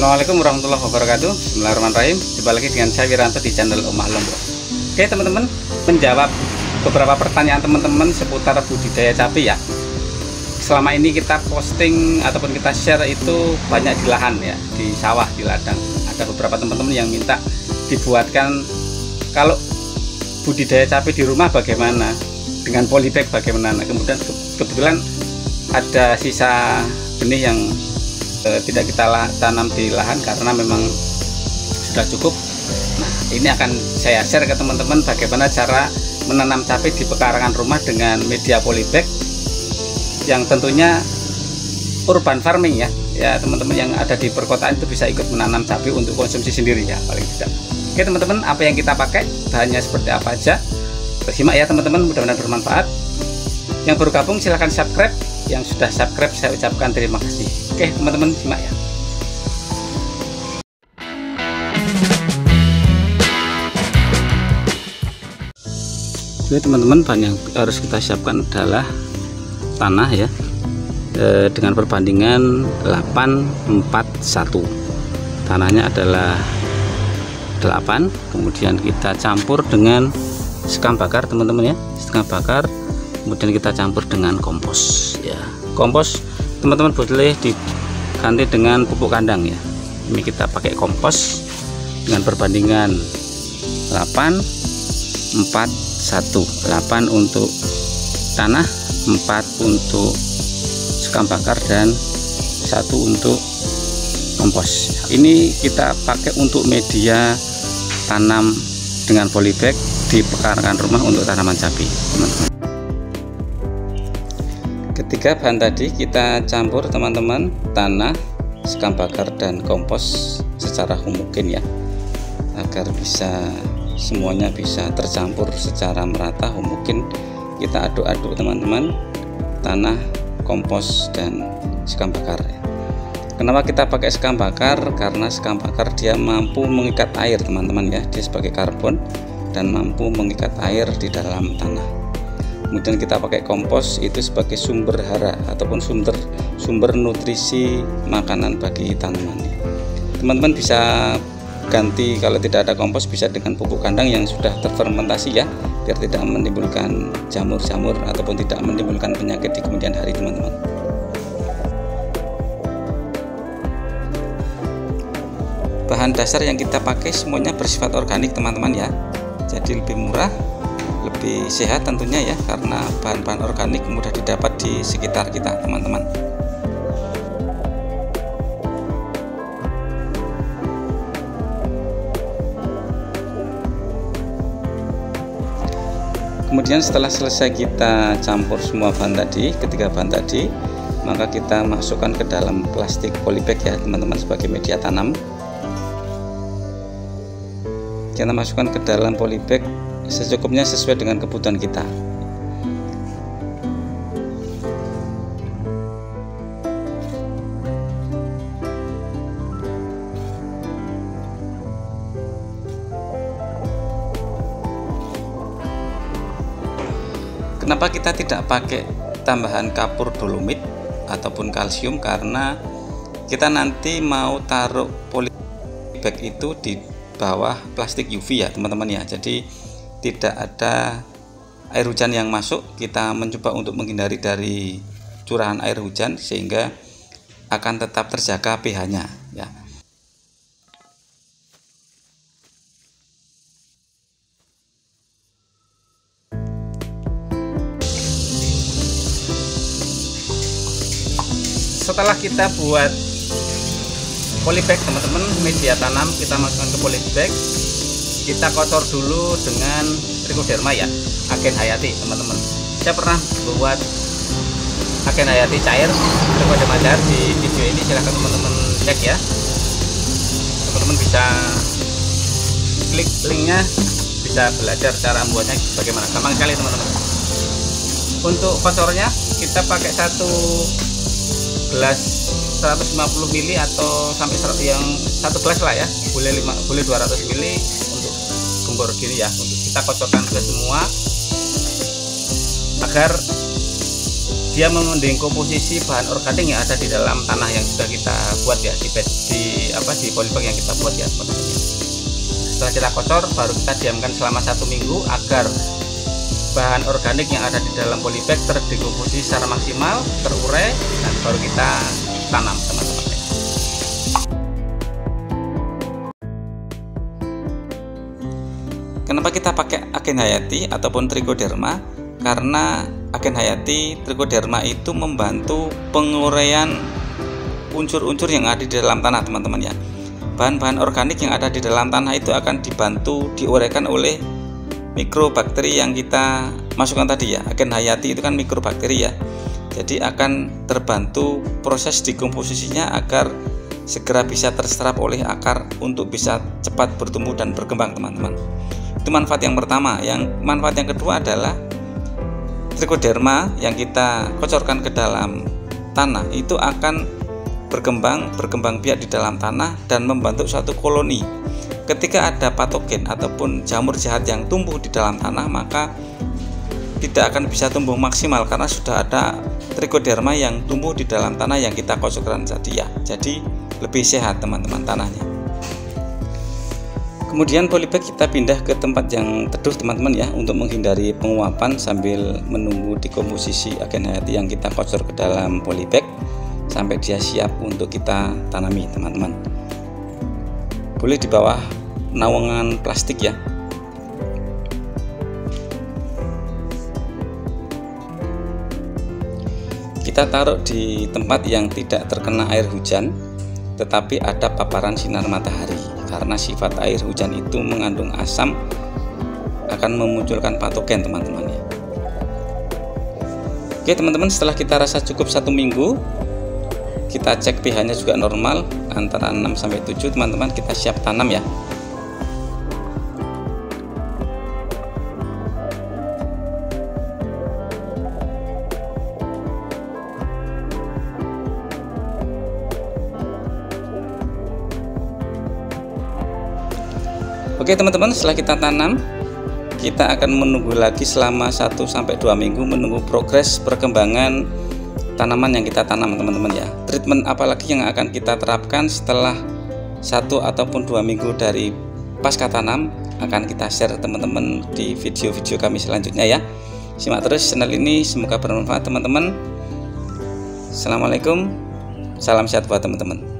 Assalamualaikum warahmatullahi wabarakatuh. Bismillahirrahmanirrahim. Jumpa lagi dengan saya Wiranto di channel Omah Lombok. Oke teman-teman, menjawab beberapa pertanyaan teman-teman seputar budidaya cabai ya. Selama ini kita posting ataupun kita share itu banyak di lahan ya, di sawah, di ladang. Ada beberapa teman-teman yang minta dibuatkan kalau budidaya cabai di rumah bagaimana, dengan polybag bagaimana. Nah, kebetulan ada sisa benih yang tidak kita tanam di lahan karena memang sudah cukup. Nah, ini akan saya share ke teman-teman bagaimana cara menanam cabai di pekarangan rumah dengan media polybag yang tentunya urban farming ya. Ya teman-teman yang ada di perkotaan itu bisa ikut menanam cabai untuk konsumsi sendiri ya paling tidak. Oke teman-teman, apa yang kita pakai, bahannya seperti apa aja, simak ya teman-teman, mudah-mudahan bermanfaat. Yang baru gabung silahkan subscribe, yang sudah subscribe saya ucapkan terima kasih. Oke teman-teman, simak ya. Oke teman-teman, bahan yang harus kita siapkan adalah tanah ya, dengan perbandingan 8:4:1. Tanahnya adalah 8, kemudian kita campur dengan sekam bakar teman-teman ya, setengah bakar, kemudian kita campur dengan kompos ya. Kompos teman-teman boleh diganti dengan pupuk kandang ya. Ini kita pakai kompos dengan perbandingan 8:4:1. 8 untuk tanah, 4 untuk sekam bakar, dan 1 untuk kompos. Ini kita pakai untuk media tanam dengan polybag di pekarangan rumah untuk tanaman cabai teman-teman. Ketiga bahan tadi kita campur teman-teman, tanah, sekam bakar, dan kompos secara homogen ya, agar bisa semuanya bisa tercampur secara merata homogen. Kita aduk-aduk teman-teman, tanah, kompos, dan sekam bakar ya. Kenapa kita pakai sekam bakar? Karena sekam bakar dia mampu mengikat air teman-teman ya, dia sebagai karbon dan mampu mengikat air di dalam tanah. Kemudian kita pakai kompos itu sebagai sumber hara ataupun sumber nutrisi makanan bagi tanaman. Teman-teman bisa ganti, kalau tidak ada kompos bisa dengan pupuk kandang yang sudah terfermentasi ya, biar tidak menimbulkan jamur-jamur ataupun tidak menimbulkan penyakit di kemudian hari teman-teman. Bahan dasar yang kita pakai semuanya bersifat organik teman-teman ya, jadi lebih murah, lebih sehat tentunya ya, karena bahan-bahan organik mudah didapat di sekitar kita teman-teman. Kemudian setelah selesai kita campur semua bahan tadi, ketiga bahan tadi, maka kita masukkan ke dalam plastik polybag ya teman-teman sebagai media tanam. Kita masukkan ke dalam polybag secukupnya sesuai dengan kebutuhan kita. Kenapa kita tidak pakai tambahan kapur dolomit ataupun kalsium? Karena kita nanti mau taruh polybag itu di bawah plastik UV ya teman-teman ya, jadi tidak ada air hujan yang masuk. Kita mencoba untuk menghindari dari curahan air hujan sehingga akan tetap terjaga pH-nya ya. Setelah kita buat polybag teman-teman, media tanam kita masukkan ke polybag, kita kotor dulu dengan trichoderma ya, agen hayati teman-teman. Saya pernah buat agen hayati cair, trichoderma cair di video ini, silahkan teman-teman cek ya. Teman-teman bisa klik linknya, bisa belajar cara membuatnya bagaimana, gampang sekali teman-teman. Untuk kotornya kita pakai 1 gelas 150 ml atau sampai 100, yang 1 gelas lah ya, boleh 200 ml untuk gembor gini ya. Untuk kita kocorkan ke semua agar dia mendengkomposisi bahan organik yang ada di dalam tanah yang sudah kita buat ya, di polybag yang kita buat ya teman-teman. Setelah kita kocor, baru kita diamkan selama 1 minggu agar bahan organik yang ada di dalam polybag terdekomposisi secara maksimal, terurai, dan baru kita tanam teman-teman. Kenapa kita pakai Agen Hayati ataupun Trichoderma? Karena Agen Hayati, Trichoderma itu membantu penguraian unsur-unsur yang ada di dalam tanah teman-teman ya. Bahan-bahan organik yang ada di dalam tanah itu akan dibantu diuraikan oleh mikrobakteri yang kita masukkan tadi ya. Agen Hayati itu kan mikrobakteri ya. Jadi akan terbantu proses dekomposisinya agar segera bisa terserap oleh akar untuk bisa cepat bertumbuh dan berkembang teman-teman. Itu manfaat yang pertama. Yang manfaat yang kedua adalah Trichoderma yang kita kocorkan ke dalam tanah itu akan berkembang biak di dalam tanah dan membentuk suatu koloni. Ketika ada patogen ataupun jamur jahat yang tumbuh di dalam tanah, maka tidak akan bisa tumbuh maksimal karena sudah ada Trichoderma yang tumbuh di dalam tanah yang kita kocorkan tadi ya. Jadi lebih sehat teman-teman tanahnya. Kemudian polybag kita pindah ke tempat yang teduh teman-teman ya, untuk menghindari penguapan sambil menunggu dekomposisi Agen Hayati yang kita kocor ke dalam polybag sampai dia siap untuk kita tanami teman-teman. Boleh di bawah naungan plastik ya. Kita taruh di tempat yang tidak terkena air hujan tetapi ada paparan sinar matahari, karena sifat air hujan itu mengandung asam, akan memunculkan patogen teman-teman ya. Oke teman-teman, setelah kita rasa cukup 1 minggu, kita cek pH nya juga normal antara 6-7 teman-teman, kita siap tanam ya. Oke teman-teman, setelah kita tanam, kita akan menunggu lagi selama 1-2 minggu menunggu progres perkembangan tanaman yang kita tanam teman-teman ya. Treatment apalagi yang akan kita terapkan setelah 1 ataupun 2 minggu dari pasca tanam akan kita share teman-teman di video-video kami selanjutnya ya. Simak terus channel ini, semoga bermanfaat teman-teman. Assalamualaikum, salam sehat buat teman-teman.